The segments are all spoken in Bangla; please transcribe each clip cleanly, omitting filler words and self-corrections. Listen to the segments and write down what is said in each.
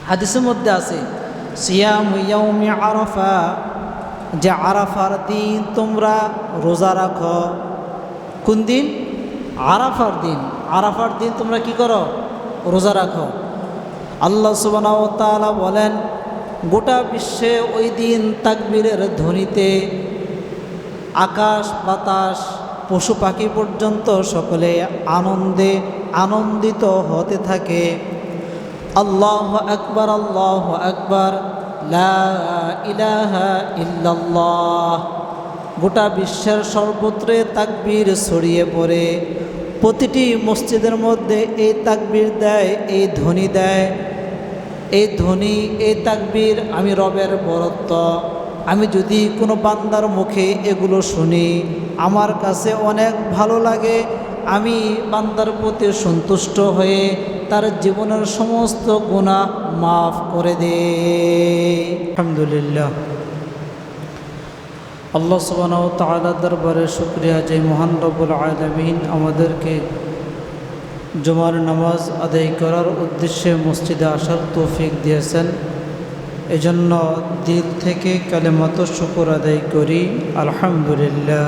হাদিসের মধ্যে আছে সিয়ামু ইয়াউমি আরাফা, যে আরাফার দিন তোমরা রোজা রাখো। কোন দিন? আরাফার দিন। আরাফার দিন তোমরা কি করো? রোজা রাখো। আল্লাহ সুবহানাহু ওয়া তাআলা বলেন, গোটা বিশ্বে ওই দিন তাকবীরের ধ্বনিতে আকাশ বাতাস পশু পাখি পর্যন্ত সকলে আনন্দিত হতে থাকে। আল্লাহু আকবার, আল্লাহু আকবার, লা ইলাহা ইল্লাল্লাহ। গোটা বিশ্বের সর্বত্রে তাকবীর ছড়িয়ে পড়ে। প্রতিটি মসজিদের মধ্যে এই তাকবীর দেয়, এই ধ্বনি দেয়। এই ধ্বনি, এই তাকবীর আমি রবের বরত্ব। আমি যদি কোনো বান্দার মুখে এগুলো শুনি, আমার কাছে অনেক ভালো লাগে। আমি বান্দার প্রতি সন্তুষ্ট হয়ে তার জীবনের সমস্ত গুনাহ মাফ করে দেই। আলহামদুলিল্লাহ। আল্লাহ সুবহানাহু ওয়া তাআলার দরবারে শুকরিয়া যে মহান রব্বুল আলামিন আমাদেরকে জুমার নামাজ আদায় করার উদ্দেশ্যে মসজিদে আসার তৌফিক দিয়েছেন। এজন্য দিল থেকে কালেমাত শুকর আদায় করি, আলহামদুলিল্লাহ।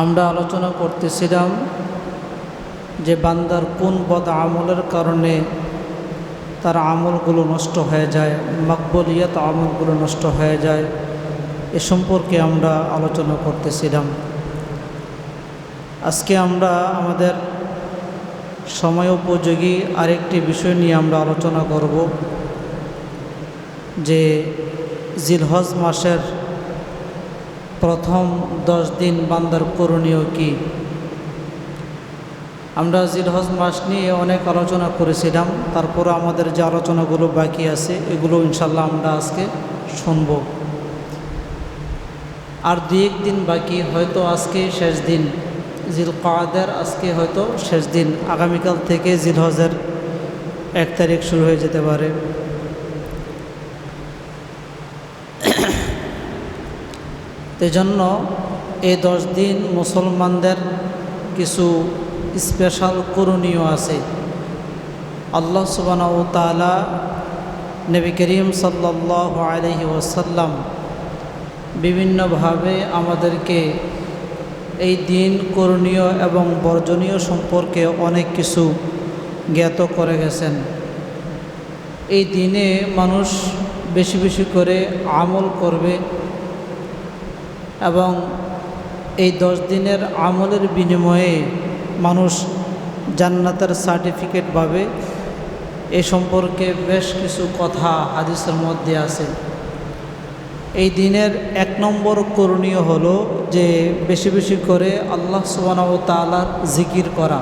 আমরা আলোচনা করতেছিলাম যে বান্দার কোন বদ আমলের কারণে তার আমলগুলো নষ্ট হয়ে যায়, মাকবুলিয়াত আমলগুলো নষ্ট হয়ে যায়, এ সম্পর্কে আমরা আলোচনা করতেছিলাম। আজকে আমরা আমাদের সময় উপযোগী আরেকটি বিষয় নিয়ে আমরা আলোচনা করব, যে জিলহজ মাসের প্রথম 10 দিন বান্দার করণীয় কি। আমরা জিলহজ মাস নিয়ে অনেক আলোচনা করেছিলাম, তারপরে আমাদের যে আলোচনাগুলো বাকি আছে এগুলো ইনশাল্লাহ আমরা আজকে শুনব। আর 2-1 দিন বাকি, হয়তো আজকে শেষ দিন জিলকাদের, আজকে হয়তো শেষ দিন, আগামীকাল থেকে জিলহজের 1 তারিখ শুরু হয়ে যেতে পারে। এজন্য এই 10 দিন মুসলমানদের কিছু স্পেশাল করণীয় আছে। আল্লাহ সুবহানাহু ওয়া তাআলা নবী করিম সাল্লাল্লাহু আলাইহি ওয়াসাল্লাম বিভিন্নভাবে আমাদেরকে এই দিন করণীয় এবং বর্জনীয় সম্পর্কে অনেক কিছু জ্ঞাত করে গেছেন। এই দিনে মানুষ বেশি বেশি করে আমল করবে এবং এই 10 দিনের আমলের বিনিময়ে মানুষ জান্নাতের সার্টিফিকেট পাবে। এ সম্পর্কে বেশ কিছু কথা হাদিসের মধ্যে আছে। এই দিনের 1 নম্বর করণীয় হলো যে বেশি বেশি করে আল্লাহ সুবহানাহু ওয়া তাআলার জিকির করা।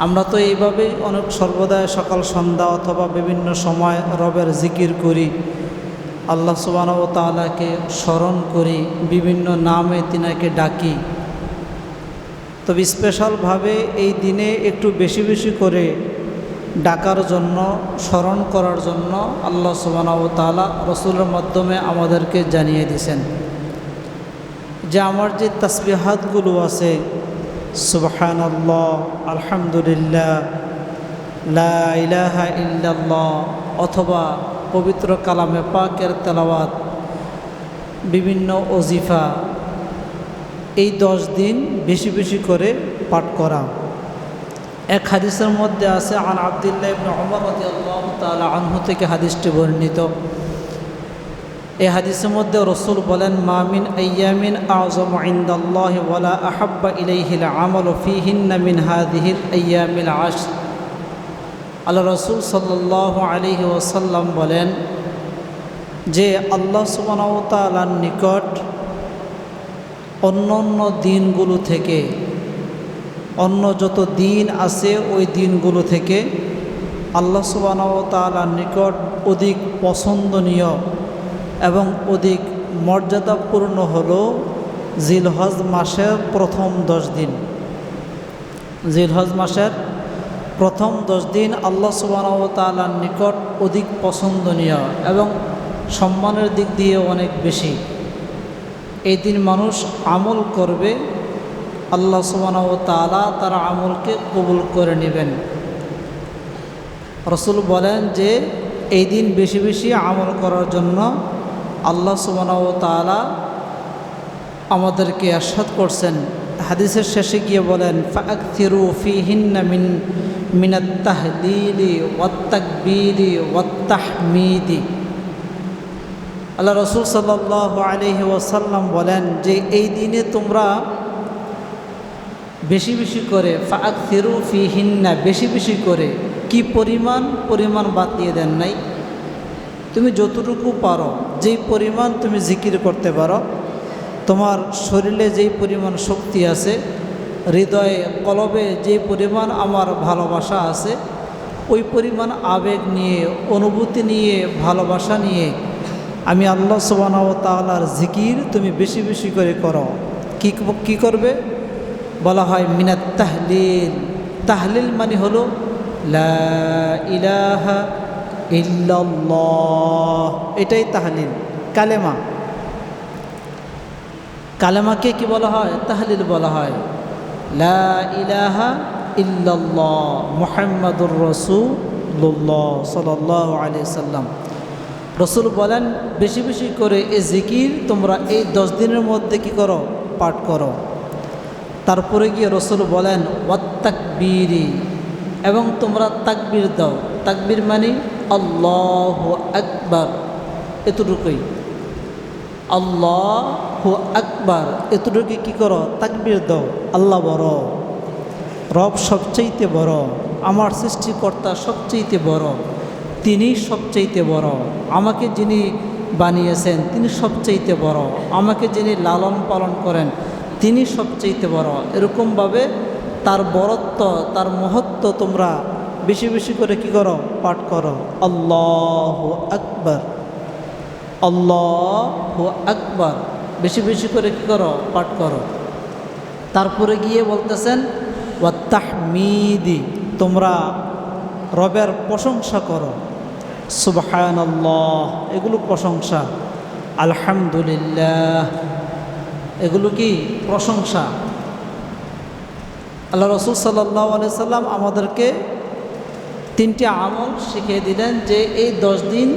আমরা তো এইভাবেই অনেক সর্বদাই সকাল সন্ধ্যা অথবা বিভিন্ন সময় রবের জিকির করি, আল্লাহ সুবহানাহু ওয়া তাআলাকে স্মরণ করি, বিভিন্ন নামে তিনাকে ডাকি। তবে স্পেশালভাবে এই দিনে একটু বেশি বেশি করে ডাকার জন্য, স্মরণ করার জন্য আল্লাহ সুবহানাহু ওয়া তাআলা রাসূলের মাধ্যমে আমাদেরকে জানিয়ে দিয়েছেন যে আমার যে তাসবিহাতগুলো আছে, সুবহানাল্লাহ, আলহামদুলিল্লাহ, লা ইলাহা ইল্লাল্লাহ, অথবা পবিত্র কালামে পাকের তেলাওয়াত, বিভিন্ন ওজিফা, এই 10 দিন বেশি বেশি করে পাঠ করা। এক হাদিসের মধ্যে আছে, আন আব্দুল্লাহ ইবনে উমর রাদিয়াল্লাহু তাআলা আনহু থেকে হাদিসটি বর্ণিত। এই হাদিসের মধ্যে রাসূল বলেন, মা মিন আইয়ামিন আযমু ইনদাল্লাহি ওয়ালা আহাব্বা ইলাইহিল আমালু ফীহিন্না মিন হাযিহিল আইয়ামিল 10। আল্লাহ রাসূল সাল্লাল্লাহু আলাইহি ওয়াসাল্লাম বলেন যে আল্লাহ সুবহানাহু ওয়া তাআলার নিকট অন্য অন্য দিনগুলো থেকে, অন্য যত দিন আছে ওই দিনগুলো থেকে আল্লাহ সুবহানাহু ওয়া তাআলার নিকট অধিক পছন্দনীয় এবং অধিক মর্যাদাপূর্ণ হলো জিলহজ মাসের প্রথম 10 দিন। জিলহজ মাসের প্রথম 10 দিন আল্লাহ সুবহানাহু ওয়া তাআলার নিকট অধিক পছন্দনীয় এবং সম্মানের দিক দিয়ে অনেক বেশি। এই দিন মানুষ আমল করবে, আল্লাহ সুবহানাহু ওয়া তাআলা তার আমলকে কবুল করে নেবেন। রসুল বলেন যে এই দিন বেশি বেশি আমল করার জন্য আল্লাহ সুবহানাহু ওয়া তাআলা আমাদেরকে ইরশাদ করছেন। হাদিসের শেষে গিয়ে বলেন ফাআকথিরু ফীহিন্না মিনাত তাহলিলি ওয়াত তাকবীরি ওয়াত তাহমিদি। আল্লাহ রসুল সাল্লাল্লাহু আলাইহি ওয়াসাল্লাম বলেন যে এই দিনে তোমরা বেশি বেশি করে ফাআকথিরু ফীহিন্না, বেশি বেশি করে, কি পরিমাণ বাদ দিয়ে দেন নাই। তুমি যতটুকু পারো, যেই পরিমাণ তুমি জিকির করতে পারো, তোমার শরীরে যেই পরিমাণ শক্তি আছে, হৃদয়ে কলবে যেই পরিমাণ আমার ভালোবাসা আছে, ওই পরিমাণ আবেগ নিয়ে, অনুভূতি নিয়ে, ভালোবাসা নিয়ে আমি আল্লাহ সুবহানাহু ওয়া তাআলার জিকির তুমি বেশি বেশি করে করো। কি করবে? বলা হয় মিনাত তাহলিল। তাহলিল মানে হলো লা ইলাহা ইল্লাল্লাহ, এটাই তাহলিল। কালেমাকে কি বলা হয়? তাহলিল বলা হয়। লা ইলাহা ইল্লাল্লাহ মুহাম্মাদুর রাসূলুল্লাহ সাল্লাল্লাহু আলাইহি সাল্লাম। রসুল বলেন বেশি বেশি করে এই জিকির তোমরা এই 10 দিনের মধ্যে কি করো? পাঠ করো। তারপরে গিয়ে রসুল বলেন ওয়াত তাকবীরি, এবং তোমরা তাকবীর দাও। তাকবীর মানে আল্লাহু আকবার, এতটুকুই। আল্লাহু আকবার, এতটুকু কি করো? তাকবীর দাও। আল্লাহ বড়, রব সবচাইতে বড়, আমার সৃষ্টিকর্তা সবচাইতে বড়, তিনি সবচাইতে বড়। আমাকে যিনি বানিয়েছেন তিনি সবচাইতে বড়, আমাকে যিনি লালন পালন করেন তিনি সবচাইতে বড়। এরকমভাবে তার বড়ত্ব, তার মহত্ব তোমরা বেশি বেশি করে কি করো? পাঠ করো। আল্লাহু আকবার, আল্লাহু আকবার, বেশি বেশি করে কি করো? পাঠ করো। তারপরে গিয়ে বলতেছেন ওয়াত তাহমিদি, তোমরা রবের প্রশংসা করো। সুবহানাল্লাহ, এগুলো প্রশংসা। আলহামদুলিল্লাহ, এগুলো কি? প্রশংসা। আল্লাহ রসুল সাল্লাল্লাহু আলাইহি সাল্লাম আমাদেরকে 3টি আমল শিখিয়ে দিলেন যে এই 10 দিন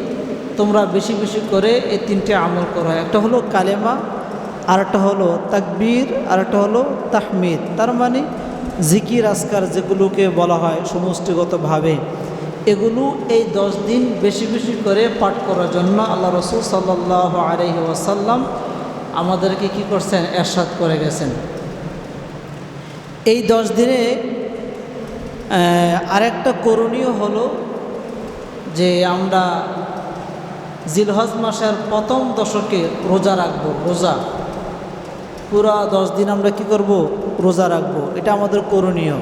তোমরা বেশি বেশি করে এই 3টি আমল করো। একটা হলো কালেমা, আরেকটা হলো তাকবীর, আরেকটা হলো তাহমিদ। তার মানে জিকির আজকার যেগুলোকে বলা হয় সমষ্টিগতভাবে, এগুলো এই 10 দিন বেশি বেশি করে পাঠ করার জন্য আল্লাহ রসুল সাল্লাল্লাহু আলাইহি ওয়াসাল্লাম আমাদেরকে কি করছেন? ইরশাদ করে গেছেন। এই 10 দিনে আরেকটা করণীয় হলো যে আমরা জিলহজ মাসের প্রথম দশকে রোজা রাখবো। রোজা পুরা 10 দিন আমরা কি করব? রোজা রাখবো। এটা আমাদের করণীয়।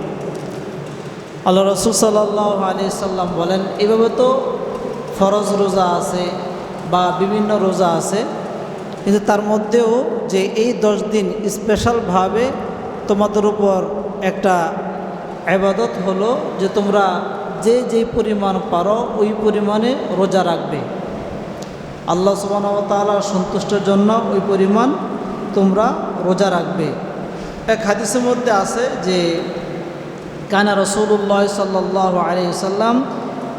আল্লাহ রসুল সাল্লাল্লাহু আলাইহি সাল্লাম বলেন এভাবে তো ফরজ রোজা আছে বা বিভিন্ন রোজা আছে, কিন্তু তার মধ্যেও যে এই 10 দিন স্পেশালভাবে তোমাদের উপর একটা ইবাদত হলো যে তোমরা যে পরিমাণ পারো ওই পরিমাণে রোজা রাখবে। আল্লাহ সুবহানাহু ওয়া তাআলার সন্তুষ্টির জন্য ওই পরিমাণ তোমরা রোজা রাখবে। এক হাদিসের মধ্যে আছে যে কানা রাসূলুল্লাহ সাল্লাল্লাহু আলাইহি ওয়াসাল্লাম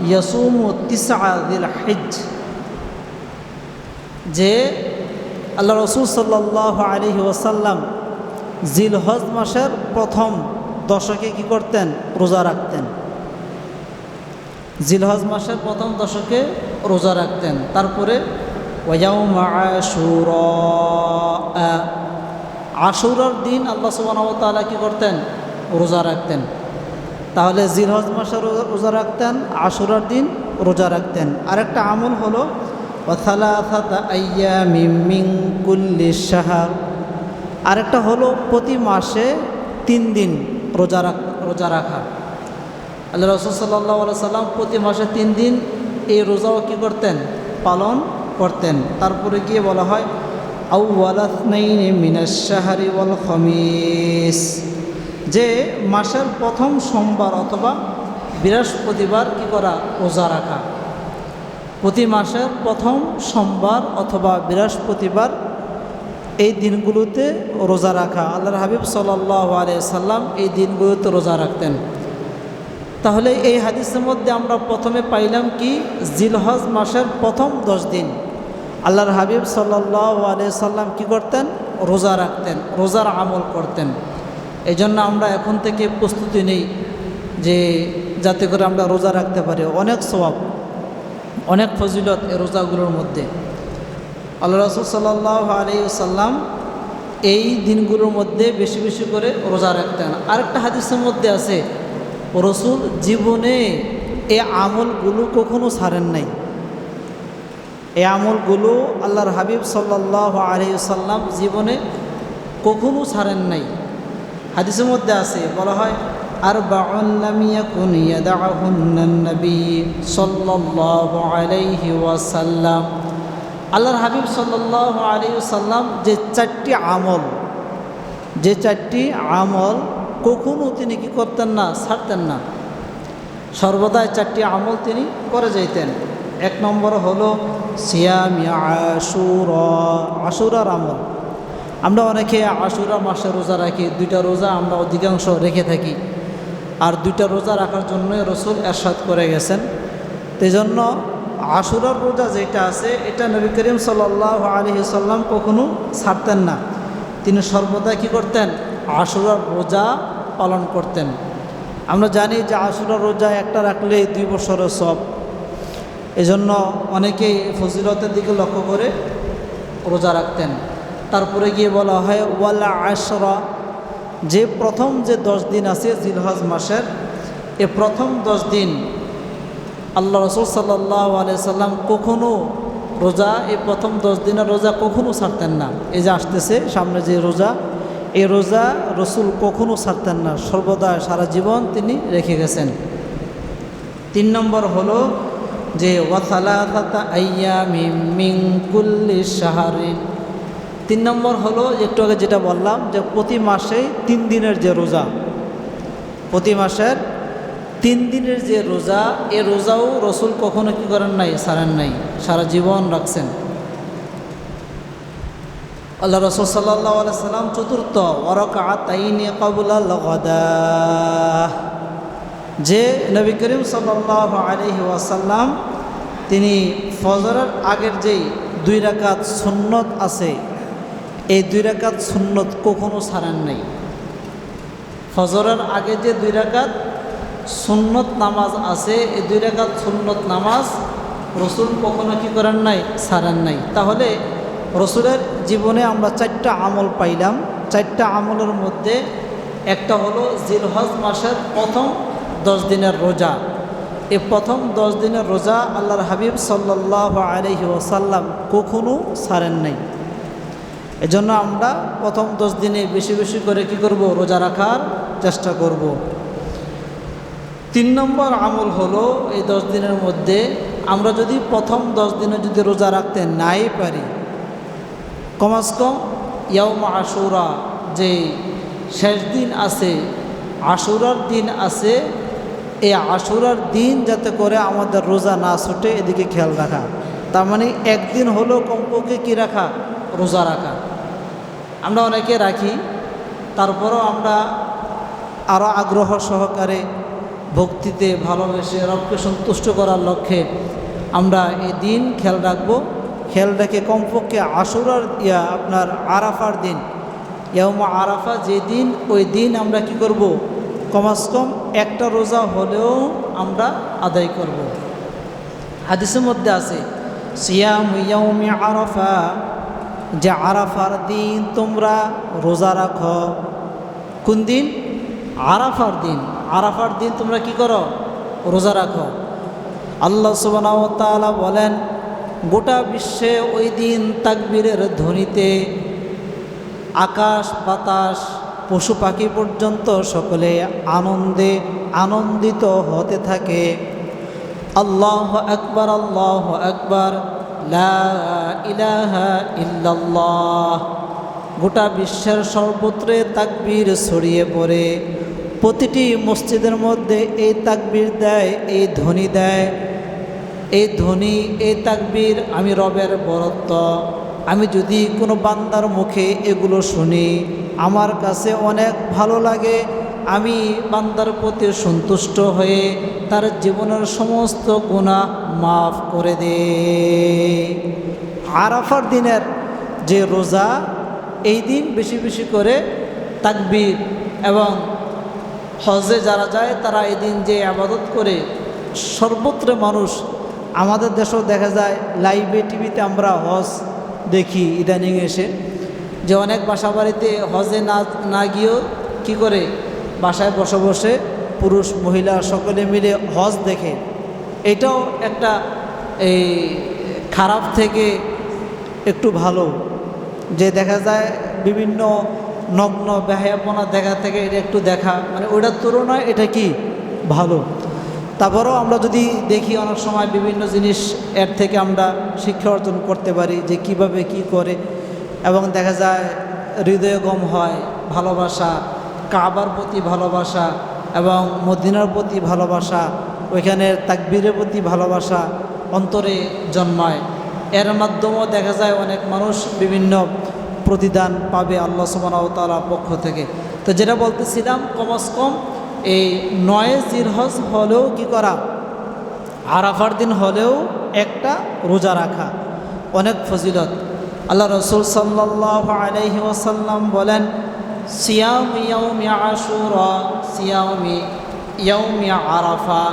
ইয়াসুমু 9 যিল হিজ্জ, যে আল্লাহ রসুল সাল্লাল্লাহু আলাইহি ওয়াসাল্লাম জিলহজ মাসের প্রথম দশকে কি করতেন? রোজা রাখতেন। জিলহজ মাসের প্রথম দশকে রোজা রাখতেন। তারপরে ওয়ায়াউম আশুরা, আশুরার দিন আল্লাহ সুবহানাহু ওয়া তাআলা কি করতেন? রোজা রাখতেন। তাহলে জিলহজ মাসে রোজা রাখতেন, আশুরার দিন রোজা রাখতেন। আরেকটা আমল হলো ওয়া সালাসাতা আইয়ামিন মিন কুল্লি শাহর, আরেকটা হলো প্রতি মাসে 3 দিন রোজা রাখা। আল্লাহ রাসূল সাল্লাল্লাহু আলাইহি সাল্লাম প্রতি মাসে 3 দিন এই রোজাও কী করতেন? পালন করতেন। তারপরে গিয়ে বলা হয় আউওয়ালা ইসনাইনি মিনাশ শাহরি ওয়াল খামিস, যে মাসের প্রথম সোমবার অথবা বৃহস্পতিবার কি করা? রোজা রাখা। প্রতি মাসের প্রথম সোমবার অথবা বৃহস্পতিবার এই দিনগুলোতে রোজা রাখা। আল্লাহর হাবিব সাল্লাল্লাহু আলাইহি সাল্লাম এই দিনগুলোতে রোজা রাখতেন। তাহলে এই হাদিসের মধ্যে আমরা প্রথমে পাইলাম কি, জিলহজ মাসের প্রথম 10 দিন আল্লাহর হাবিব সাল্লাল্লাহু আলাইহি সাল্লাম কী করতেন? রোজা রাখতেন, রোজার আমল করতেন। এই জন্য আমরা এখন থেকে প্রস্তুতি নেই যে যাতে করে আমরা রোজা রাখতে পারি। অনেক সওয়াব, অনেক ফজিলত এই রোজাগুলোর মধ্যে। আল্লাহ রাসূল সাল্লাল্লাহু আলাইহি সাল্লাম এই দিনগুলোর মধ্যে বেশি বেশি করে রোজা রাখতেন। আরেকটা হাদিসের মধ্যে আছে, রসুল জীবনে এই আমলগুলো কখনো ছাড়েন নাই। এই আমলগুলো আল্লাহর হাবিব সাল্লাল্লাহু আলাইহি সাল্লাম জীবনে কখনো ছাড়েন নাই। হাদিসের মধ্যে আছে, বলা হয় আরবাউন লাম ইয়াকুন ইয়াদাহুন্নান নবী সাল্লাল্লাহু আলাইহি ওয়াসাল্লাম। আল্লাহর হাবিব সাল্লাল্লাহু আলাইহি ওয়াসাল্লাম যে 4টি আমল কখনো তিনি কি করতেন না, ছাড়তেন না। সর্বদাই 4টি আমল তিনি করে যাইতেন। 1 নম্বর হলো সিয়াম আশুরা, আশুরার আমল। আমরা অনেকে আশুরা মাসে রোজা রাখি, 2টা রোজা আমরা অধিকাংশ রেখে থাকি। আর 2টা রোজা রাখার জন্যই রসুল এরশাদ করে গেছেন। এই জন্য আশুরার রোজা যেটা আছে, এটা নবী করিম সাল্লাল্লাহু আলাইহি সাল্লাম কখনো ছাড়তেন না। তিনি সর্বদা কি করতেন? আশুরার রোজা পালন করতেন। আমরা জানি যে আশুরার রোজা একটা রাখলে 2 বছরের সব। এজন্য অনেকেই ফজিলতের দিকে লক্ষ্য করে রোজা রাখতেন। তারপরে গিয়ে বলা হয় ওয়ালা আশরা, যে প্রথম যে 10 দিন আছে জিলহজ মাসের, এ প্রথম 10 দিন আল্লাহ রাসূল সাল্লাল্লাহু আলাইহি সাল্লাম কখনো রোজা, এই প্রথম 10 দিনের রোজা কখনো ছাড়তেন না। এই যে আসতেছে সামনে যে রোজা, এই রোজা রসুল কখনো ছাড়তেন না, সর্বদা সারা জীবন তিনি রেখে গেছেন। 3 নম্বর হলো যে ওয়াসালাসাতা আইয়ামিন মিন কুল্লি শাহরিন। 3 নম্বর হলো একটু আগে যেটা বললাম যে প্রতি মাসে 3 দিনের যে রোজা, প্রতি মাসের 3 দিনের যে রোজা, এ রোজাও রসুল কখনো কি করেন নাই, ছাড়েন নাই, সারা জীবন রাখছেন। আল্লাহ রাসূল সাল্লাল্লাহু আলাইহি সাল্লাম চতুর্থ ওয়ারাকাতাইনি ক্বাবলাল গাদা, যে নবী করিম সাল্লাল্লাহু আলাইহি ওয়াসাল্লাম তিনি ফজরের আগের যেই 2 রাকাত সুন্নত আছে, এই 2 রাকাত সুন্নত কখনো ছাড়েন নাই। ফজরের আগে যে 2 রাকাত সুন্নত নামাজ আছে, এই 2 রাকাত সুন্নত নামাজ রসুল কখনো কি করেন নাই, ছাড়েন নাই। তাহলে রসুলের জীবনে আমরা 4টা আমল পাইলাম। 4টা আমলের মধ্যে একটা হলো জিলহজ মাসের প্রথম 10 দিনের রোজা। এই প্রথম 10 দিনের রোজা আল্লাহর হাবিব সাল্লাল্লাহু আলাইহি ওয়াসাল্লাম কখনো ছাড়েন নাই। এজন্য আমরা প্রথম 10 দিনে বেশি বেশি করে কি করব, রোজা রাখার চেষ্টা করব। 3 নম্বর আমল হলো এই 10 দিনের মধ্যে আমরা যদি প্রথম 10 দিনে যদি রোজা রাখতে নাই পারি, কমাস কম ইয়াউম আশুরা, যে শেষ দিন আছে, আশুরার দিন আছে, এই আশুরার দিন যাতে করে আমাদের রোজা না ছুটে, এদিকে খেয়াল রাখা। তার মানে একদিন হলো কমপক্ষে কি রাখা, রোজা রাখা। আমরা অনেকে রাখি, তারপরও আমরা আরও আগ্রহ সহকারে ভক্তিতে ভালোবেসে রবকে সন্তুষ্ট করার লক্ষ্যে আমরা এই দিন খেয়াল রাখবো। খেয়াল রেখে কমপক্ষে আশুরার আপনার আরাফার দিন, ইয়াউমা আরাফা যে দিন, ওই দিন আমরা কি করব, কমাস কম একটা রোজা হলেও আমরা আদায় করব। হাদিসের মধ্যে আছে সিয়াম ইয়াউমি আরাফা, যে আরাফার দিন তোমরা রোজা রাখো। কোন দিন? আরাফার দিন। আরাফার দিন তোমরা কি করো, রোজা রাখো। আল্লাহ সুবহানাহু ওয়া তাআলা বলেন, গোটা বিশ্বে ওই দিন তাকবীরের ধ্বনিতে আকাশ বাতাস পশু পাখি পর্যন্ত সকলে আনন্দে আনন্দিত হতে থাকে। আল্লাহু আকবার, আল্লাহু আকবার, লা ইলাহা ইল্লাল্লাহ। গোটা বিশ্বের সর্বত্রে তাকবীর ছড়িয়ে পড়ে। প্রতিটি মসজিদের মধ্যে এই তাকবীর দেয়, এই ধ্বনি দেয়। এই ধ্বনি, এই তাকবীর আমি রবের বরত্ব। আমি যদি কোনো বান্দার মুখে এগুলো শুনি, আমার কাছে অনেক ভালো লাগে, আমি বান্দার প্রতি সন্তুষ্ট হয়ে তার জীবনের সমস্ত গুনাহ মাফ করে দে। আরাফার দিনের যে রোজা, এই দিন বেশি বেশি করে তাকবীর, এবং হজে যারা যায় তারা এই দিন যে আবাদত করে, সর্বত্র মানুষ, আমাদের দেশেও দেখা যায় লাইভে টিভিতে আমরা হজ দেখি ইদানিং এসে, যে অনেক বাসা বাড়িতে হজে না গিয়েও কী করে বাসায় বসে বসে পুরুষ মহিলা সকলে মিলে হজ দেখে। এটাও একটা এই খারাপ থেকে একটু ভালো, যে দেখা যায় বিভিন্ন নগ্ন বেহায়াপনা দেখা থেকে এটা একটু দেখা, মানে ওইটার তুলনায় এটা কি ভালো। তারপরেও আমরা যদি দেখি অনেক সময় বিভিন্ন জিনিস এর থেকে আমরা শিক্ষা অর্জন করতে পারি, যে কিভাবে কি করে, এবং দেখা যায় হৃদয়গম হয় ভালোবাসা, কাবার প্রতি ভালোবাসা এবং মদিনার প্রতি ভালোবাসা, ওইখানের তাকবীরের প্রতি ভালোবাসা অন্তরে জন্মায়। এর মাধ্যমেও দেখা যায় অনেক মানুষ বিভিন্ন প্রতিদান পাবে আল্লাহ সুবহানাহু ওয়া তাআলার পক্ষ থেকে। তো যেটা বলতেছিলাম, কমস কম এই 9 জিলহজ হলেও কি করা, আরাফার দিন হলেও একটা রোজা রাখা অনেক ফজিলত। আল্লাহ রসুল সাল্লাল্লাহু আলাইহি ওয়াসাল্লাম বলেন, সিয়াম ইয়াউমি আশুরা সিয়ামি ইয়াউমি আরাফা,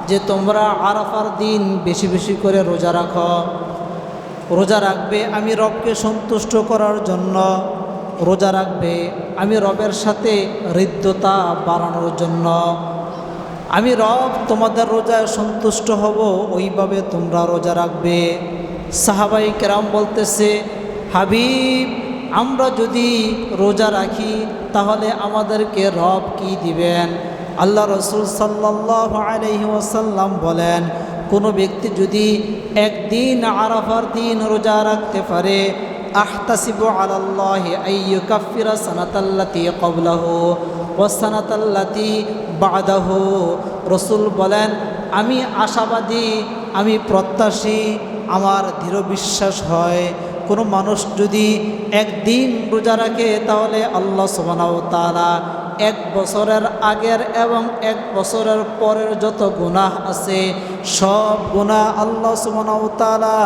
যে তোমরা আরাফার দিন বেশি বেশি করে রোজা রাখো। রোজা রাখবে আমি রবকে সন্তুষ্ট করার জন্য, রোজা রাখবে আমি রবের সাথে হৃদ্যতা বাড়ানোর জন্য। আমি রব তোমাদের রোজায় সন্তুষ্ট হব, ওইভাবে তোমরা রোজা রাখবে। সাহাবাই কেরাম বলতেছে, হাবিব আমরা যদি রোজা রাখি তাহলে আমাদেরকে রব কি দিবেন? আল্লাহ রসুল সাল্লাল্লাহু আলাইহি ওয়াসাল্লাম বলেন, কোনো ব্যক্তি যদি একদিন আরাফার দিন রোজা রাখতে পারে, আহতাসিবু আলাল্লাহি আইয়ুকাফিরা সানাতাল্লাতি ক্বাবলাহু ওয়া সানাতাল্লাতি বাদাহু। রসুল বলেন, আমি আশাবাদী, আমি প্রত্যাশী, আমার দৃঢ় বিশ্বাস হয় কোনো মানুষ যদি একদিন রোজা রাখে তাহলে আল্লাহ সুবহানাহু ওয়া তাআলা 1 বছরের আগের এবং 1 বছরের পরের যত গুনাহ আছে সব গুনাহ আল্লাহ সুবহানাহু ওয়া তাআলা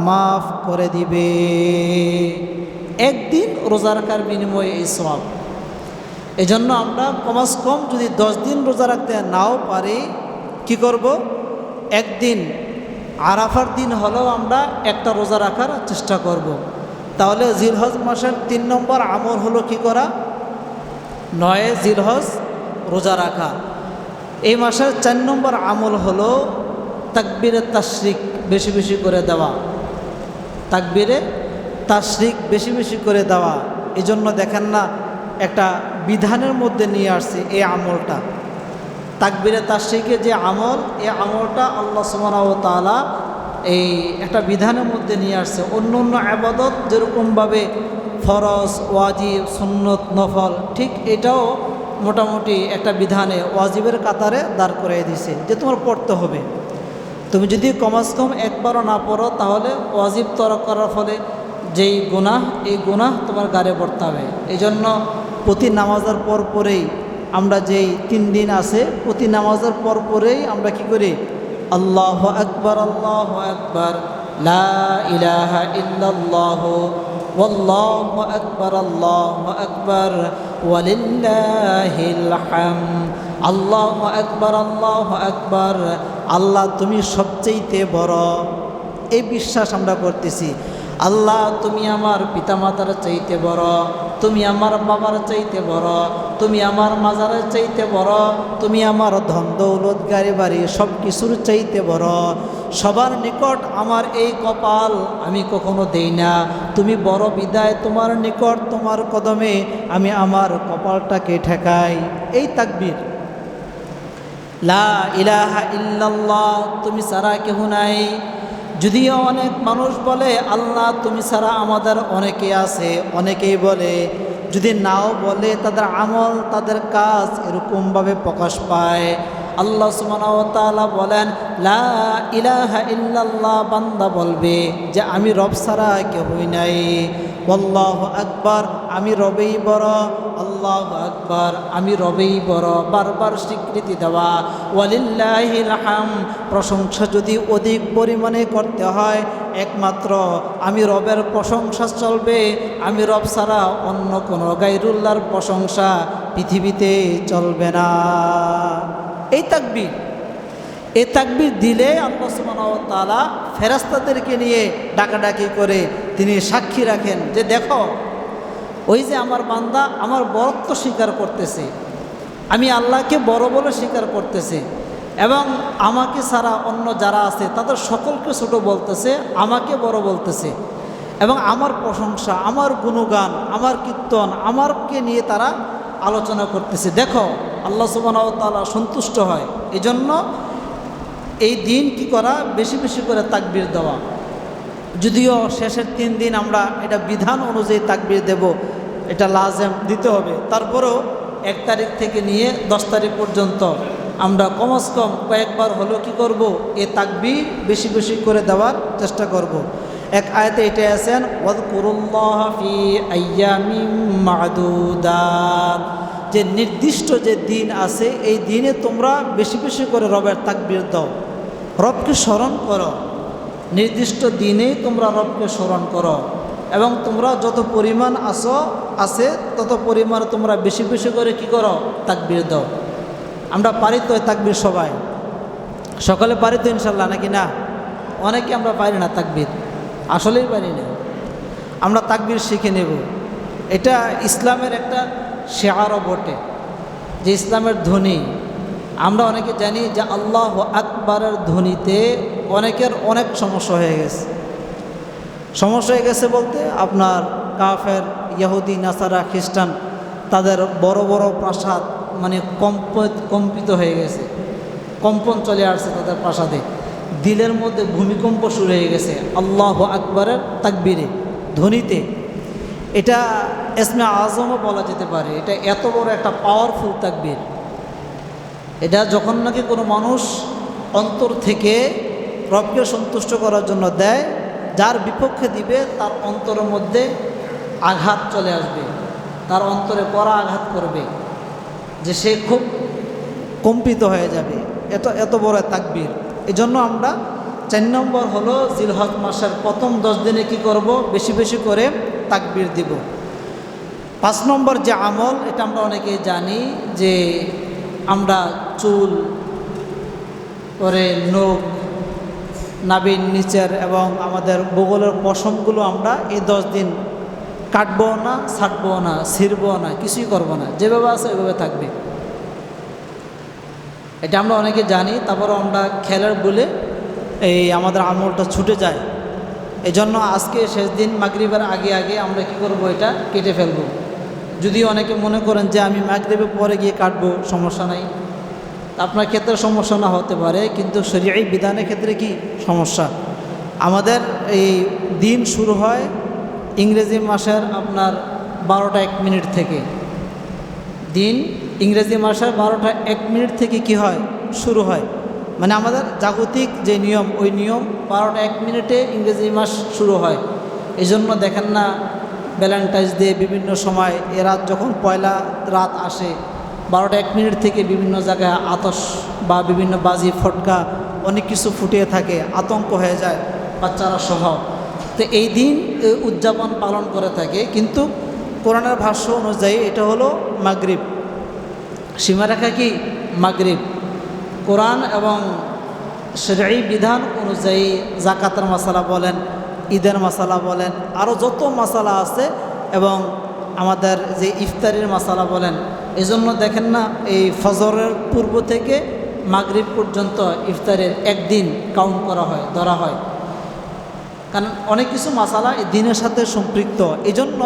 মাফ করে দিবে। একদিন রোজা রাখার বিনিময়ে এই সওয়াব। এজন্য আমরা কমস কম যদি 10 দিন রোজা রাখতে নাও পারি, কি করব, একদিন আরাফার দিন হলেও আমরা একটা রোজা রাখার চেষ্টা করব। তাহলে জিলহজ মাসের 3 নম্বর আমল হলো কি করা, 9 জিলহজ রোজা রাখা। এই মাসের 4 নম্বর আমল হলো তাকবীরে তাশরিক বেশি বেশি করে দেওয়া, তাকবীরে তাশরিক বেশি বেশি করে দেওয়া। এই জন্য দেখেন না, একটা বিধানের মধ্যে নিয়ে আসছে এই আমলটা, তাকবীরে তাশরিকের যে আমল, এই আমলটা আল্লাহ সুবহানাহু ওয়া তাআলা এই একটা বিধানের মধ্যে নিয়ে আসছে। অন্য অন্য আবাদত যেরকমভাবে ফরজ, ওয়াজিব, সুন্নত, নফল, ঠিক এটাও মোটামুটি একটা বিধানে ওয়াজিবের কাতারে দাঁড় করিয়ে দিছে যে তোমার পড়তে হবে। তুমি যদি কমস কম একবারও না পড়ো তাহলে ওয়াজিব তরক করার ফলে যেই গুনাহ, এই গুনাহ তোমার গাড়ে পড়তে হবে। এই জন্য প্রতি নামাজের পর পরেই আমরা যেই 3 দিন আছে, প্রতি নামাজের পর পরেই আমরা কি করি, আল্লাহু আকবার আল্লাহু আকবার লা ইলাহা ইল্লাল্লাহু ওয়াল্লাহু আকবার আল্লাহু আকবার ওয়ালিল্লাহিল হামদ। আল্লাহু আকবার আল্লাহু আকবার, আল্লাহ তুমি সবচেয়ে বড়, এই বিশ্বাস আমরা করতেছি। আল্লাহ তুমি আমার পিতামাতার চাইতে বড়, তুমি আমার বাবার চাইতে বড়, তুমি আমার মাজারের চাইতে বড়, তুমি আমার ধন দৌলত গাড়ি বাড়ি সব কিছুর চাইতে বড়। সবার নিকট আমার এই কপাল আমি কখনো দেই না, তুমি বড় বিদায় তোমার নিকট তোমার কদমে আমি আমার কপালটাকে ঠেকাই। এই তাকবীর, লা ইলাহা ইল্লাল্লাহ তুমি ছাড়া কেহ নাই। যদিও অনেক মানুষ বলে আল্লাহ তুমি ছাড়া আমাদের অনেকে আছে, অনেকেই বলে, যদি নাও বলে তাদের আমল তাদের কাজ এরকমভাবে প্রকাশ পায়। আল্লাহ সুবহানাহু ওয়া তাআলা বলেন, লা ইলাহা ইল্লাল্লাহ বান্দা বলবে যে আমি রব ছাড়া কেউই নাই। আল্লাহু আকবার, আমি রবেই বড়, আল্লাহু আকবার, আমি রবেই বড়, বারবার স্বীকৃতি দেওয়া। ওয়ালিল্লাহিল হামদ, প্রশংসা যদি অধিক পরিমাণে করতে হয় একমাত্র আমি রবের প্রশংসা চলবে, আমি রব ছাড়া অন্য কোনো গায়রুল্লাহর প্রশংসা পৃথিবীতে চলবে না। এই তাকবীর দিলে আল্লাহ সুবহানাহু ওয়া তাআলা ফেরেশতাদেরকে নিয়ে ডাকাডাকি করে তিনি সাক্ষী রাখেন যে দেখো ওই যে আমার বান্দা আমার বরত্ব স্বীকার করতেছে, আমি আল্লাহকে বড় বলে স্বীকার করতেছে এবং আমাকে ছাড়া অন্য যারা আছে তাদের সকলকে ছোট বলতেছে, আমাকে বড় বলতেছে এবং আমার প্রশংসা, আমার গুণগান, আমার কীর্তন, আমারকে নিয়ে তারা আলোচনা করতেছে। দেখো আল্লাহ সুবহানাহু ওয়া তাআলা সন্তুষ্ট হয়। এই জন্য এই দিন কি করা, বেশি বেশি করে তাকবীর দেওয়া। যদিও শেষের 3 দিন আমরা এটা বিধান অনুযায়ী তাকবীর দেব, এটা লাজেম দিতে হবে, তারপরেও 1 তারিখ থেকে নিয়ে 10 তারিখ পর্যন্ত আমরা কমস কম কয়েকবার হলেও কি করব, এই তাকবীর বেশি বেশি করে দেওয়ার চেষ্টা করব। এক আয়াতে এটাই আছেন ওয়াযকুরুল্লাহ ফি আইয়ামিম মা'দুদাত, যে নির্দিষ্ট যে দিন আছে এই দিনে তোমরা বেশি বেশি করে রবের তাকবীর দাও, রবকে স্মরণ করো, নির্দিষ্ট দিনে তোমরা রবকে স্মরণ করো এবং তোমরা যত পরিমাণ আছে তত পরিমাণ তোমরা বেশি বেশি করে কি করো, তাকবীর দাও। আমরা পারি তো তাকবীর, সবাই সকলে পারি তো ইনশাল্লাহ, নাকি না? অনেকে আমরা পারি না তাকবীর, আসলেই পারি না। আমরা তাকবীর শিখে নেব, এটা ইসলামের একটা শেয়ারও বটে, যে ইসলামের ধ্বনি। আমরা অনেকে জানি যে আল্লাহু আকবারের ধ্বনিতে অনেকের অনেক সমস্যা হয়ে গেছে। সমস্যা হয়ে গেছে বলতে আপনার কাফের, ইহুদি, নাসারা, খ্রিস্টান তাদের বড় বড় প্রাসাদ মানে কম্পিত হয়ে গেছে, কম্পন চলে আসছে তাদের প্রাসাদে, দিলের মধ্যে ভূমিকম্প শুরু হয়ে গেছে আল্লাহু আকবারের তাকবীরে, ধ্বনিতে। এটা ইসমে আজমও বলা যেতে পারে, এটা এত বড় একটা পাওয়ারফুল তাকবীর। এটা যখন নাকি কোনো মানুষ অন্তর থেকে রবকে সন্তুষ্ট করার জন্য দেয়, যার বিপক্ষে দিবে তার অন্তরের মধ্যে আঘাত চলে আসবে, তার অন্তরে কড়া আঘাত করবে, যে সে খুব কম্পিত হয়ে যাবে। এত বড় তাকবীর। এই জন্য আমরা 4 নম্বর হলো জিলহজ মাসের প্রথম 10 দিনে কি করব, বেশি বেশি করে তাকবীর দিব। 5 নম্বর যে আমল, এটা আমরা অনেকেই জানি যে আমরা চুল, পরে নখ, নাভির নিচের এবং আমাদের বগলের পশমগুলো আমরা এই 10 দিন কাটবো না, ছাটবো না, ছিঁড়বো না, কিছুই করবো না, যেভাবে আছে ওইভাবে থাকবে। এটা আমরা অনেকে জানি, তারপরও আমরা খেলার বলে এই আমাদের আমলটা ছুটে যায়। এই জন্য আজকে শেষ দিন মাগরিবের আগে আগে আমরা কি করব, এটা কেটে ফেলবো। যদি অনেকে মনে করেন যে আমি মাগরিবের পরে গিয়ে কাটবো, সমস্যা নাই, আপনার ক্ষেত্রে সমস্যা না হতে পারে, কিন্তু শরীয়ী বিধানের ক্ষেত্রে কি সমস্যা। আমাদের এই দিন শুরু হয় ইংরেজি মাসের আপনার 12টা 1 মিনিট থেকে। দিন ইংরেজি মাসের 12টা 1 মিনিট থেকে কি হয়, শুরু হয়। মানে আমাদের জাগতিক যে নিয়ম, ওই নিয়ম 12টা 1 মিনিটে ইংরেজি মাস শুরু হয়। এই জন্য দেখেন না ভ্যালেন্টাইন্স ডে বিভিন্ন সময় এ রাত যখন পয়লা রাত আসে, 12টা 1 মিনিট থেকে বিভিন্ন জায়গায় আতশ বা বিভিন্ন বাজি ফটকা অনেক কিছু ফুটিয়ে থাকে, আতঙ্ক হয়ে যায় বাচ্চারা সহ। তো এই দিন উদযাপন পালন করে থাকে, কিন্তু কোরআনের ভাষ্য অনুযায়ী এটা হলো মাগরিব, সীমারেখা কি মাগরিব। কোরআন এবং শরঈ বিধান অনুযায়ী জাকাতের মাসালা বলেন, ঈদের মাসালা বলেন, আরও যত মাসালা আছে এবং আমাদের যে ইফতারির মাসালা বলেন, এজন্য দেখেন না এই ফজরের পূর্ব থেকে মাগরিব পর্যন্ত ইফতারের একদিন কাউন্ট করা হয়, ধরা হয়। কারণ অনেক কিছু মাসালা এই দিনের সাথে সম্পৃক্ত। এই জন্য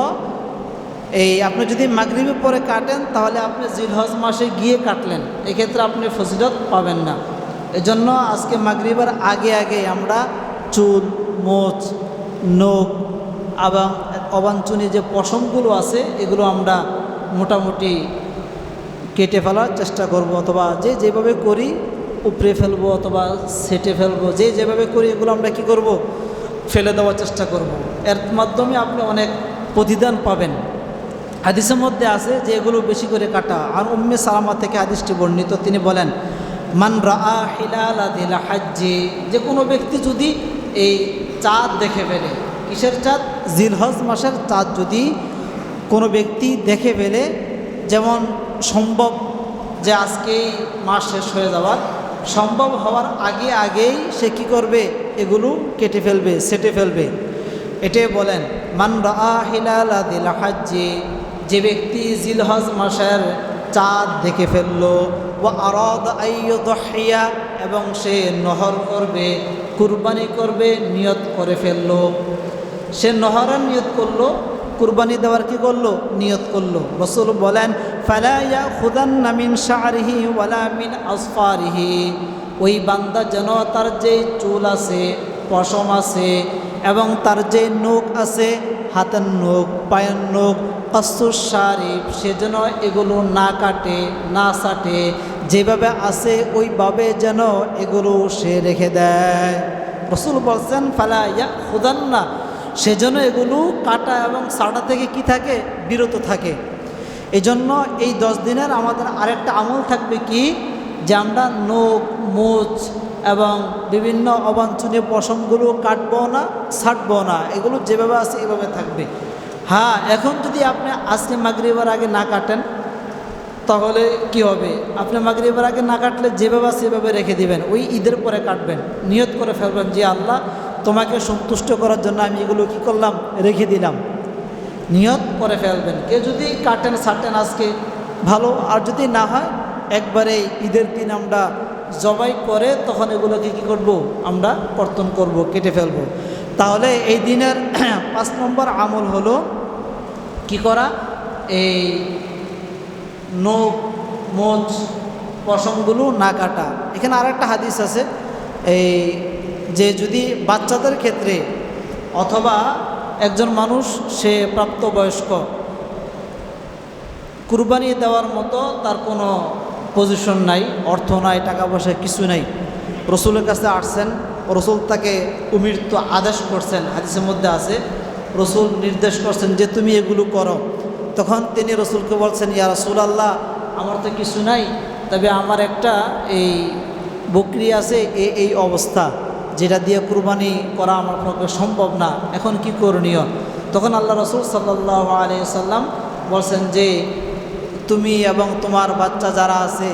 এই আপনি যদি মাগরিবের পরে কাটেন তাহলে আপনি জিলহজ মাসে গিয়ে কাটলেন, এক্ষেত্রে আপনি ফজিলত পাবেন না। এজন্য আজকে মাগরিবের আগে আগে আমরা চুল, মোচ, নখ এবং অবাঞ্ছনীয় যে পশমগুলো আছে এগুলো আমরা মোটামুটি কেটে ফেলার চেষ্টা করব, অথবা যে যেভাবে করি উপড়ে ফেলবো অথবা সেটে ফেলবো, যে যেভাবে করি এগুলো আমরা কি করব, ফেলে দেওয়ার চেষ্টা করব। এর মাধ্যমে আপনি অনেক প্রতিদান পাবেন। হাদিসের মধ্যে আছে যে এগুলো বেশি করে কাটা। আর উম্মে সালামা থেকে হাদিসটি বর্ণিত, তিনি বলেন মান রাআ হিলালা দিল হাজ্জি, যে কোনো ব্যক্তি যদি এই চাঁদ দেখে ফেলে, কিসের চাঁদ? জিলহজ মাসের চাঁদ যদি কোনো ব্যক্তি দেখে ফেলে, যেমন সম্ভব যে আজকেই মাস শেষ হয়ে যাওয়ার সম্ভব হওয়ার আগেই সে কী করবে? এগুলো কেটে ফেলবে, সেটে ফেলবে। এটাই বলেন মান রাআ হিলালা দিল হাজ্জি, যে ব্যক্তি জিলহজ মাসের চাঁদ দেখে ফেললো, ওয়া আরাদা আইয়ুদহিয়া, এবং সে নহর করবে, কুরবানি করবে, নিয়ত করে ফেললো। সে নহরের নিয়ত করলো, কুরবানি দেওয়ার কি করলো? নিয়ত করলো। রাসূল বলেন ফালা ইয়াখুদান্না মিন শা'রিহি ওয়ালা মিন আসফারিহি, ওই বান্দা যেন তার যে চুল আছে, পশম আছে, এবং তার যে নখ আছে, হাতের নখ, পায়ের নখ, কাসুস শারিফ, সে যেন এগুলো না কাটে, না ছাটে, যেভাবে আছে ওইভাবে যেন এগুলো সে রেখে দেয়। রাসূল বলছেন ফালা ইয়াখুদান্না, সেজন্য এগুলো কাটা এবং ছাটা থেকে কি থাকে? বিরত থাকে। এজন্য এই 10 দিনের আমাদের আরেকটা আমল থাকবে কি, যে আমরা নখ, মুছ এবং বিভিন্ন অবাঞ্ছনীয় পশমগুলো কাটবো না, ছাটবো না, এগুলো যেভাবে আছে এভাবে থাকবে। হ্যাঁ, এখন যদি আপনি আজকে মাগরিবের আগে না কাটেন তাহলে কি হবে? আপনি মাগরিবের আগে না কাটলে যেভাবে আছে সেভাবে রেখে দিবেন, ওই ঈদের পরে কাটবেন, নিয়ত করে ফেলবেন যে আল্লাহ তোমাকে সন্তুষ্ট করার জন্য আমি এগুলো কি করলাম? রেখে দিলাম। নিয়ত করে ফেলবেন। কেউ যদি কাটেন ছাটেন আজকে ভালো, আর যদি না হয় একবারে ঈদের দিন আমরা জবাই করে তখন এগুলোকে কী করব? আমরা কর্তন করব, কেটে ফেলব। তাহলে এই দিনের 5 নম্বর আমল হলো কি করা? এই নখ, মোচ, পশমগুলো না কাটা। এখানে আরেকটা হাদিস আছে, এই যে যদি বাচ্চাদের ক্ষেত্রে অথবা একজন মানুষ সে প্রাপ্তবয়স্ক, কুরবানি দেওয়ার মতো তার কোনো পজিশন নাই, অর্থ নাই, টাকা পয়সা কিছু নাই, রসুলের কাছে আসছেন, রসুল তাকে উমিরত আদেশ করছেন, হাদিসের মধ্যে আছে রসুল নির্দেশ করছেন যে তুমি এগুলো করো। তখন তিনি রসুলকে বলছেন ইয়া রাসূলুল্লাহ, আমার তো কিছু নাই, তবে আমার একটা এই বকরি আছে, এই অবস্থা, যেটা দিয়ে কুরবানি করা আমার পক্ষে সম্ভব না, এখন কি করণীয়? তখন আল্লাহ রসুল সাল্লাল্লাহু আলাইহি ওয়াসাল্লাম বলছেন যে তুমি এবং তোমার বাচ্চা যারা আছে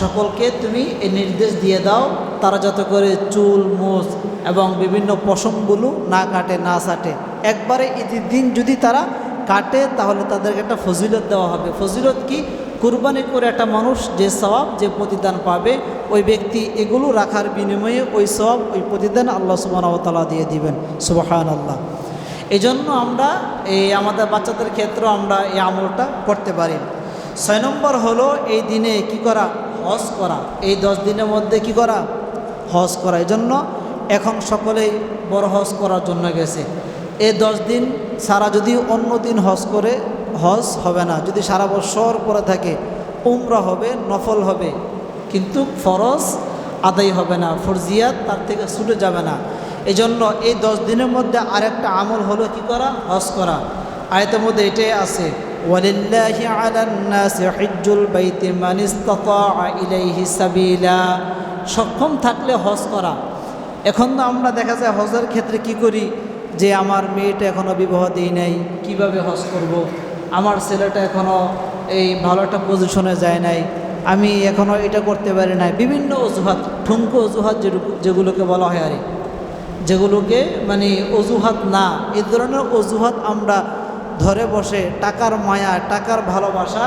সকলকে তুমি এই নির্দেশ দিয়ে দাও, তারা যাতে করে চুল, মুছ এবং বিভিন্ন পশমগুলো না কাটে, না ছাটে। একবারে ঈদের দিন যদি তারা কাটে তাহলে তাদেরকে একটা ফজিলত দেওয়া হবে। ফজিলত কি? কুরবানি করে একটা মানুষ যে সওয়াব, যে প্রতিদান পাবে, ওই ব্যক্তি এগুলো রাখার বিনিময়ে ওই সওয়াব, ওই প্রতিদান আল্লাহ সুবহানাহু ওয়া তাআলা দিয়ে দিবেন। সুবহানাল্লাহ। এই জন্য আমরা আমাদের বাচ্চাদের ক্ষেত্রে আমরা এই আমলটা করতে পারি। 6 নম্বর হলো এই দিনে কি করা? হজ করা। এই 10 দিনের মধ্যে কি করা? হজ করা। এই জন্য এখন সকলেই বড় হজ করার জন্য গেছে। এই 10 দিন সারা যদি অন্য দিন হজ করে, হজ হবে না। যদি সারা বছর পরে থাকে, উমরা হবে, নফল হবে, কিন্তু ফরজ আদায় হবে না, ফরজিয়াত তার থেকে ছুটে যাবে না। এই জন্য এই 10 দিনের মধ্যে আরেকটা আমল হলো কি করা? হজ করা। আয়াতের মধ্যে এটাই আছে, ওয়ালিল্লাহি আলান নাসি হিজ্জুল বাইতি মান ইসতাতা ইলাইহি সাবিলা। সক্ষম থাকলে হজ করা। এখন তো আমরা দেখা যায় হজের ক্ষেত্রে কি করি, যে আমার মেয়েটা এখনও বিবাহ দিই নাই, কিভাবে হজ করব? আমার ছেলেটা এখনও এই ভালো একটা পজিশনে যায় নাই, আমি এখনও এটা করতে পারি নাই। বিভিন্ন অজুহাত, ঠুনকো অজুহাত যেগুলোকে বলা হয়, আরে যেগুলোকে মানে অজুহাত না, এই ধরনের অজুহাত আমরা ধরে বসে টাকার মায়া, টাকার ভালোবাসা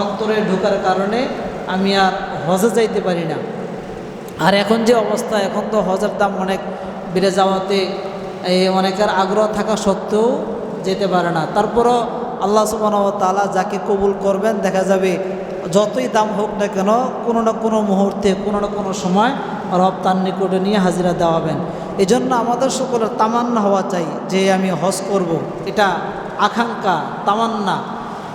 অন্তরে ঢোকার কারণে আমি আর হজে যাইতে পারি না। আর এখন যে অবস্থা, এখন তো হজের দাম অনেক বেড়ে যাওয়াতে অনেকের আগ্রহ থাকা সত্ত্বেও যেতে পারে না। তারপরও আল্লাহ সুবহানাহু ওয়া তাআলা যাকে কবুল করবেন, দেখা যাবে যতই দাম হোক না কেন, কোনো না কোনো মুহূর্তে, কোনো না কোনো সময় রব তার নিকটে নিয়ে হাজিরা দেওয়াবেন। এই জন্য আমাদের সকলের তামান্না হওয়া চাই যে আমি হজ করব। এটা আকাঙ্ক্ষা, তামান্না।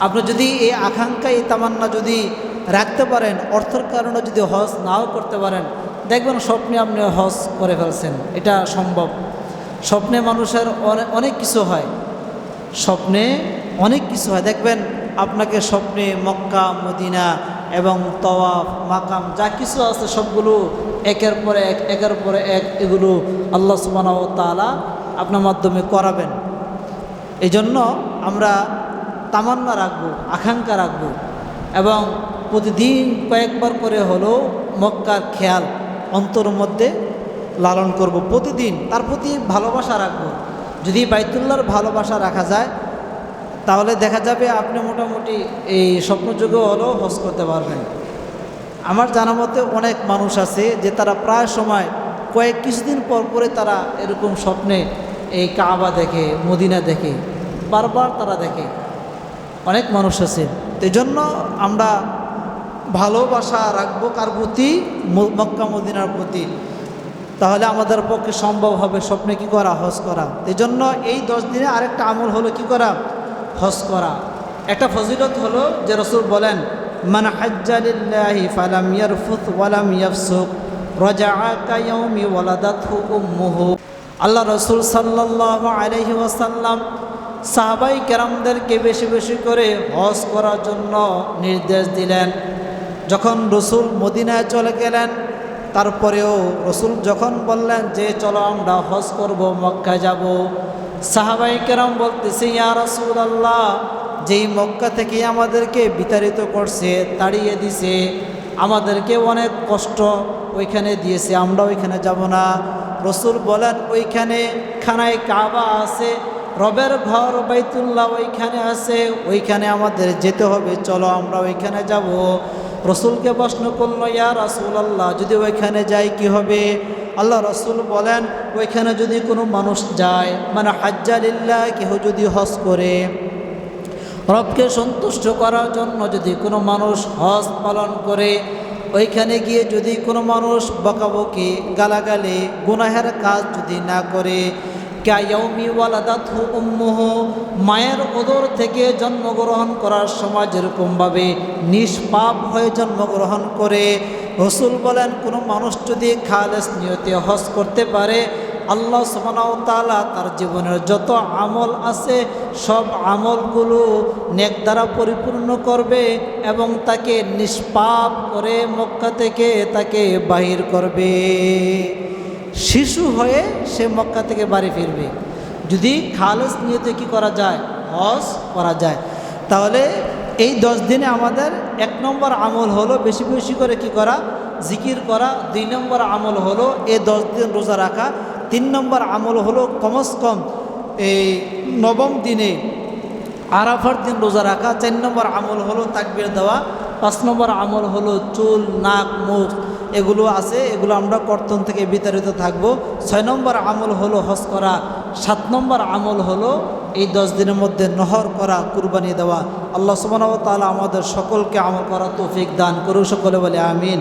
আপনি যদি এই আকাঙ্ক্ষা, এই তামান্না যদি রাখতে পারেন, অর্থের কারণে যদি হজ নাও করতে পারেন, দেখবেন স্বপ্নে আপনি হজ করে ফেলছেন। এটা সম্ভব। স্বপ্নে মানুষের অনেক কিছু হয়। স্বপ্নে অনেক কিছু হয়। দেখবেন আপনাকে স্বপ্নে মক্কা মদিনা এবং তওয়াফ মাকাম যা কিছু আছে সবগুলো একের পরে এক একের পরে এক এগুলো আল্লাহ সুবহানাহু ওয়া তাআলা আপনার মাধ্যমে করাবেন। এই জন্য আমরা তামান্না রাখবো, আকাঙ্ক্ষা রাখবো এবং প্রতিদিন কয়েকবার করে হলেও মক্কার খেয়াল অন্তরের মধ্যে লালন করব, প্রতিদিন তার প্রতি ভালোবাসা রাখবো। যদি বাইতুল্লাহর ভালোবাসা রাখা যায় তাহলে দেখা যাবে আপনি মোটামুটি এই স্বপ্নযোগে হলেও হজ করতে পারবেন। আমার জানা মতে অনেক মানুষ আছে যে তারা প্রায় সময় কিছুদিন পর পরে তারা এরকম স্বপ্নে এই কাবা দেখে, মদিনা দেখে, বারবার তারা দেখে। অনেক মানুষ আছে। এই জন্য আমরা ভালোবাসা রাখবো কার প্রতি? মক্কা মদিনার প্রতি। তাহলে আমাদের পক্ষে সম্ভব হবে স্বপ্নে কি করা? হজ করা। এই জন্য এই 10 দিনে আরেকটা আমল হলো কি করা? হজ করা। একটা ফজিলত হলো যে রাসূল বলেন, মান হাজ্জা লিল্লাহি ফালাম ইয়ারফুথ ওয়ালাম ইয়াফসুক রাজাআ কায়াউমি ওয়ালাদাতহু উম্মুহু। আল্লাহ রাসূল সাল্লাল্লাহু আলাইহি ওয়াসাল্লাম সাহাবাই কেরামদেরকে বেশি বেশি করে হজ করার জন্য নির্দেশ দিলেন। যখন রাসূল মদিনায় চলে গেলেন, তারপরেও রাসূল যখন বললেন যে চলো আমরা হজ করব, মক্কায় যাব, সাহাবাই কেরাম বলতেছে, ইয়া রাসূলুল্লাহ, যেই মক্কা থেকে আমাদেরকে বিতাড়িত করছে, তাড়িয়ে দিছে, আমাদেরকে অনেক কষ্ট ওইখানে দিয়েছে, আমরা ওইখানে যাব না। রাসূল বলেন, ওইখানে খানায় কাবা আছে, রবের ঘর বাইতুল্লাহ ওইখানে আছে, ওইখানে আমাদের যেতে হবে, চলো আমরা ওইখানে যাব। রাসূলকে প্রশ্ন করল, ইয়া রাসূলুল্লাহ, যদি ওইখানে যাই কি হবে? আল্লাহ রাসূল বলেন, ওইখানে যদি কোনো মানুষ যায়, মানে হাজ্জা লিল্লাহ, কেহ যদি হজ করে রবকে সন্তুষ্ট করার জন্য যদি কোনো মানুষ হজ পালন করে, ওইখানে গিয়ে যদি কোনো মানুষ বকাবকি গালাগালি গুনাহের কাজ যদি না করে, কায়াউমি ওয়ালাদাতহু উম্মুহু, মায়ের উদর থেকে জন্মগ্রহণ করার সময় যেরকমভাবে নিষ্পাপ হয়ে জন্মগ্রহণ করে, রাসূল বলেন কোনো মানুষ যদি খালেস নিয়তে হজ করতে পারে, আল্লাহ সুবহানাহু ওয়া তাআলা তার জীবনের যত আমল আছে সব আমলগুলো নেক দ্বারা পরিপূর্ণ করবে এবং তাকে নিষ্পাপ করে মক্কা থেকে তাকে বাহির করবে। শিশু হয়ে সে মক্কা থেকে বাড়ি ফিরবে যদি খালেস নিয়তে কি করা যায়? হজ করা যায়। তাহলে এই 10 দিনে আমাদের 1 নম্বর আমল হলো বেশি বেশি করে কি করা? জিকির করা। 2 নম্বর আমল হলো এই 10 দিন রোজা রাখা। 3 নম্বর আমল হলো কমস কম এই 9ম দিনে আরাফার দিন রোজা রাখা। 4 নম্বর আমল হলো তাকবীর দেওয়া। 5 নম্বর আমল হলো চুল, নাক, মুখ এগুলো আছে, এগুলো আমরা কর্তন থেকে বিতাড়িত থাকব। 6 নম্বর আমল হলো হজ করা। 7 নম্বর আমল হলো এই 10 দিনের মধ্যে নহর করা, কুরবানি দেওয়া। আল্লাহ সুবহানাহু ওয়া তাআলা আমাদের সকলকে আমল করার তৌফিক দান করুন। সকলে বলে আমিন।